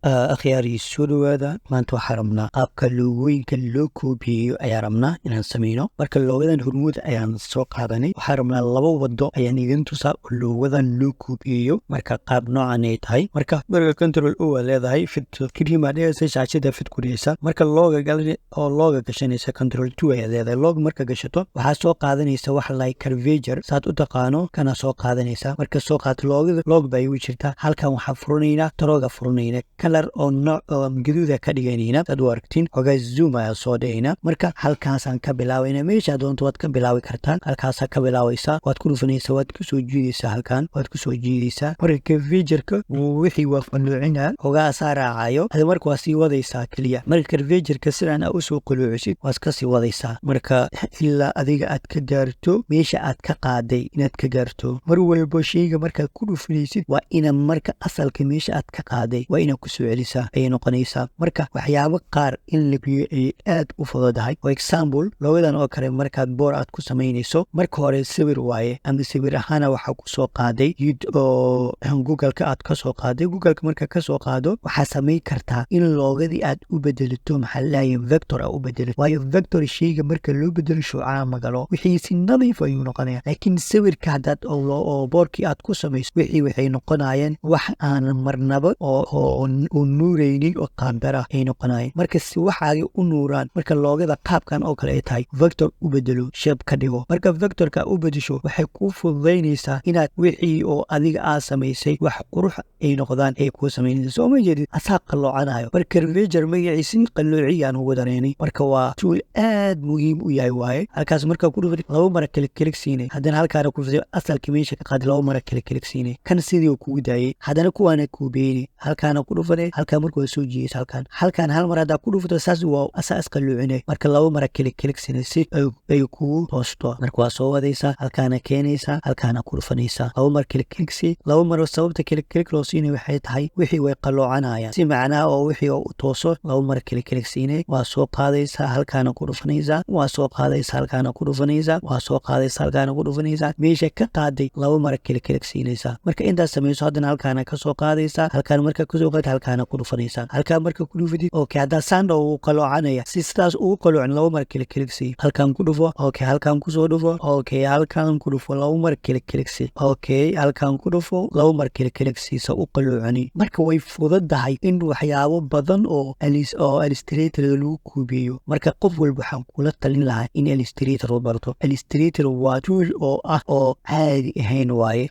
akhyaari soo dhawaada maanta waxaa rabnaa qaabka loogooyinka loo koobiyeeyo ayaa rabnaa inaan sameyno. marka loogadan hormuud ayaan soo qaadanay. waxaa rabnaa 2 wado ayaan idin tusaa oo loogadan loo koobiyeeyo marka qaab noocan ay tahay. marka control o waa leedahay fit kiriima dhigaysa shaashada fit kuriyeysa. marka looga gashanaysa control 2 ayaa leedahay. log marka gashato waxaa soo qaadanaysa wax like curvature saad u taqaano kana soo qaadanaysa. marka soo qaat log bay u jirtaa. halkan waxaa furanaynaa taroga furanayna oo nooc gaduuda ka dhiganayna dad aragtiin xogaa zoom ayaa soo dhigayna. marka halkaasaan ka bilaawayna. meesha doonto waad ka bilaawi kartaan. halkaasaa ka bilaawaysaa, waad ku dhufanaysaa, waad ku soo jiidaysaa. halkan waad ku soo jiidaysaa. marka curvature-ka wixii waa qalloocina xogaa saa raacayo hada marka waa sii wadaysaa keliya. marka curvature-ka sidaan u soo qalloocisid waad ka sii wadaysaa. marka ilaa adiga aad ka gaarto meesha aad ka qaaday inaad ka gaarto. mar walba shayga markaad ku dhufanaysid waa ina marka asalka meesha aad ka qaaday waa ina ku soo celisa ayay noqonaysaa. marka waxyaabo qaar in la biyo ay aad u fududahay. for example loogadan oo kale markaad boor aad ku samaynayso marka hore sawir waaye ama sawir ahaana waxaa ku soo qaaday oo google-ka aad ka soo qaaday. google-ka marka ka soo qaado waxaa samayn kartaa in loogadii aad u bedelato maxaa lahaye vector aad u bedelato. waayo vector shayga marka loo bedelo shuucaa magalo wixii si nadiif ayuu noqonaya. laakiin sawirka haddaad oo boorkii aad ku samayso wixii waxay noqonayaan wax aan marnaba oo nuuraynin oo qaambara ay noqonayeen. marka si waxaagay u nuuraan marka loogada qaabkan oo kale ay tahay vector u bedelo shape ka dhigo. marka vectorka u bedesho waxay ku fududaynaysaa inaad wixii oo adiga aad samaysay wax qurux ay noqdaan ay ku samaynaysaa. soo ma jeedid asaa qalloocanayo. marka curvature magaciisi qalloociyaan ugu dareynay. marka waa tool aad muhiim u yahay waaye. halkaas marka ku dhufay 2 mara klik siinay. haddana halkaana ku dhufay asalka meesha ka qaad 2 mara klik siinay. kan sidii kugu daayay haddana kuwaana ku beeyay. halkaana ku dhufay halka markuu soo jiiyay halkan hal mar hada ku dhufto saas waa asaas qalloocine. marka 2 mara klik siinay si ay ku toosto. marka waa soo wadaysa halkaana keenaysa halkaana ku dhufanaysa 2 mar klik si 2 mar sababta klik loo siinay waxay tahay wixii way qalloocanayaan si macnaa oo wixii u tooso 2 mar klik siinay. waa soo qaadaysa halkaana ku dhufanaysa. waa soo qaadaysa halkaana ku dhufanaysa. waa soo qaadaysa halkaana ku dhufanaysa. meesha ka qaaday 2 mar klik siinaysa. marka intaas sameeyso haddana halkaana ka soo qaadaysa. halkaan marka ku soo qaad halkaana ku dhufanaysa. halkaan marka ku dhufidid okay hadda sando uu qaloocanaya si sidaas uu qaloocan 2 mar klik si halkaan ku dhufo okay halkaan ku soo dhufo okay halkaan ku dhufo 2 mar klik si okay halkaan ku dhufo 2 mar klik si sa u qaloocani. marka way fududahay in waxyaabo badan oo Illustrator lagu koobiyo. marka qof walba waxaan kula talin lahaa in Illustrator u barto. Illustrator waa tool oo caadi ahayn waaye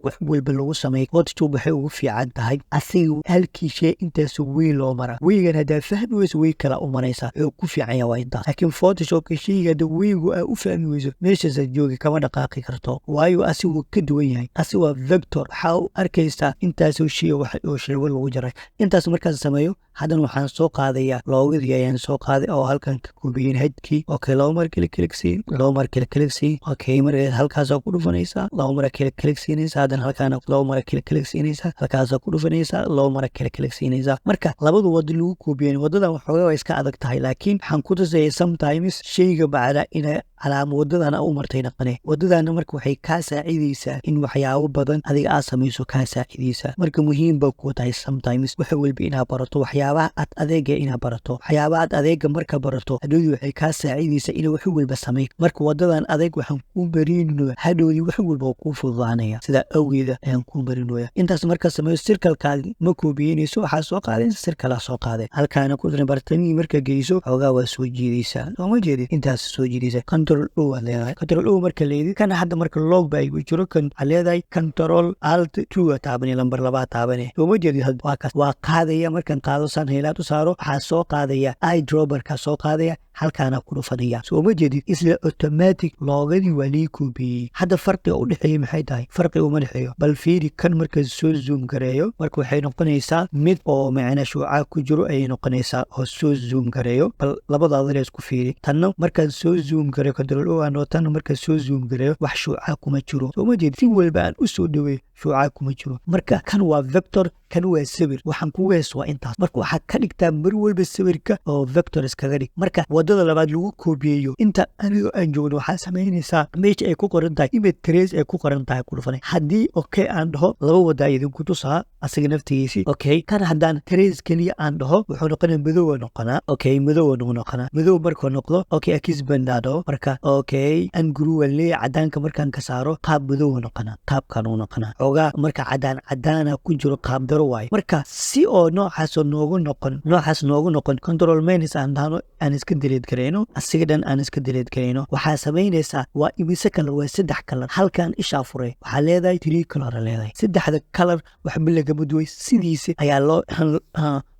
wax walba lagu sameeyo. Photoshop waxay ugu fiican tahay asiga halkii shay intaas weyn loo mara. weygan hadaa fahmi weyso way kala u maraysaa oo ku fiican yahay intaas. laakiin Photoshop shayga da weygu u fahmi weyso meeshaas joogi kama dhaqaaqi karto. waayo asigu ka duwan yahay. asigu waa vector waxa uu arkaysaa intaas shay wax oo shilwa lagu jaray. intaas markaas sameeyo hadan waxaan soo qaadayaa loogadii ayaan soo qaaday oo halkan ka koobiyeen headkii. okay 2 mar klik si 2 mar klik si okay marka halkaas ku dhufanaysa 2 mar klik si hadan halkaana 2 mara klik siinaysa. halkaas ku dhufanaysa 2 mara klik siinaysa. marka labadu wado lagu koobiyeen wadadan waxoogaa iska adag tahay laakiin waxaan ku tusayay sometimes shayga bacda ina calaamad wadadan u martay naqane. wadadan marka waxay ka saacidaysaa in waxyaabo badan adiga aad samayso ka saacidaysaa. marka muhiim ba ku tahay sometimes wax walba inaad barato waxyaabaha aad adeega inaad barato. waxyaabaha aad adeega marka barato hadhow waxay ka saacidaysaa in wax walba sameey. marka wadadan adeeg waxaan ku barinno hadhow wax walba ku fududaanaya. awgeeda ayaan ku marinoya. intaas marka sameeyo circle-kaadi ma koobiyeynayso waxaa soo qaadaysa circle soo qaaday. halkaana ku dirin bartami marka geyso xogaa waa soo jiidaysaa. soo ma jeedid intaas soo jiidaysa. control o waa leedahay. control o marka leedid kana hadda marka log bay u jiro kan leedahay control alt 2 taabani lambar 2 taabani. soo ma jeedid had waa qaadaya markan qaado san heelaad u saaro waxaa soo qaadaya eyedropper ka soo qaadaya halkaana ku dhufanaya. soo ma jeedid isla automatic loogadii waa lii koobiyey. hadda farqiga u dhaxeeya maxay tahay? farqiga uma dhaxeeyo bal fiiri kan marka soo zoom gareeyo marka waxay noqonaysaa mid oo macna shuuca ku jiro ay noqonaysaa oo soo zoom gareeyo. bal labadaada isku fiiri. tan marka soo zoom gareeyo control o aan tan marka soo zoom gareeyo wax shuuca kuma jiro. soo ma jeedid si walba aan u soo dhaweey shuuca kuma jiro. marka kan waa vector kan waa sawir waxaan ku wees waa intaas marka waxaad ka dhigtaa mar walba sawirka oo vector iskaga dhig marka wadada labaad lagu koobiyeeyo inta aniga aan joogno waxaa samaynaysaa meesha ay ku qoran tahay image trace ay ku qoran tahay ku dhufanay haddii okay aan dhaho laba wada idinku tusaa asiga naftigiisi okay kan haddaan trace keliya aan dhaho wuxuu noqonaa madow noqonaa okay madow noqonaa madow markuu noqdo okay akisband dhaho marka okay ungruwa lee cadaanka markaan ka saaro qaab madow noqonaa qaabkan uu noqonaa ogaa marka cadaana ku jiro qaab daro waaye marka si oo noocaas noogu noqon control minus aan dhahno aan iska delete gareyno asiga dhan aan iska delete gareyno waxaa samaynaysaa waa imise color waa 3 color halkan isha furay waxaa leedahay 3 color leedahay 3 color waxba lagama duway sidiisa ayaa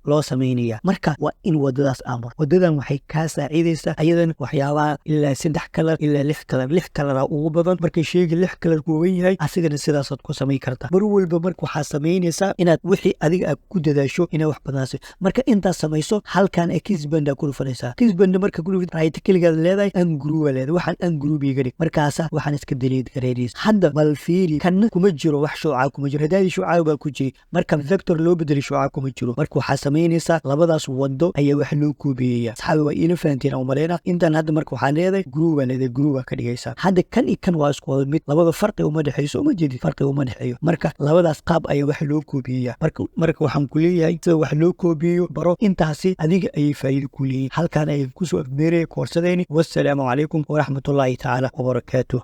loo sameynaya marka waa in wadadaas amar wadadan waxay ka saacideysaa ayadan waxyaabaha ilaa 3 color ilaa 6 color ugu badan markay sheegi 6 color ku weyn yahay asigana sidaas aad ku sameyn kartaa mar walba marka waxaa sameynaysaa inaad wixii adiga aad ku dadaasho inaad wax badanaasay marka intaad samayso halkan akisband ku dhufanaysaa akisband marka ku dhufid right click leedahay ungroup leedahay waxaan ungroup iga dhig markaas waxaan iska delete gareynaysaa hadda bal fiiri kan kuma jiro wax shuuca kuma jiro hadaadi shuuca baa ku jiri marka vector loo bedeli shuuca kuma jiro marka waxaa labadaas wado ayaa wax loo koobiyeeyaa saxaabada waa ila fahanteen oo maleena intan hadda marka waxaa leedahay group ka dhigaysaa hadda kan iyo kan waa isku wada mid labada farqi uma dhaxayso uma jeedid farqi uma dhaxayo marka labadaas qaab ayaa wax loo koobiyeeyaa marka waxaan ku leeyahay sida wax loo koobiyeeyo baro intaasi adiga ayay faa'iido ku leeyihiin halkaan ay ku soo afmeerayeen koorsadeeni wassalaamu calaykum waraxmatullaahi tacaala wabarakaatuh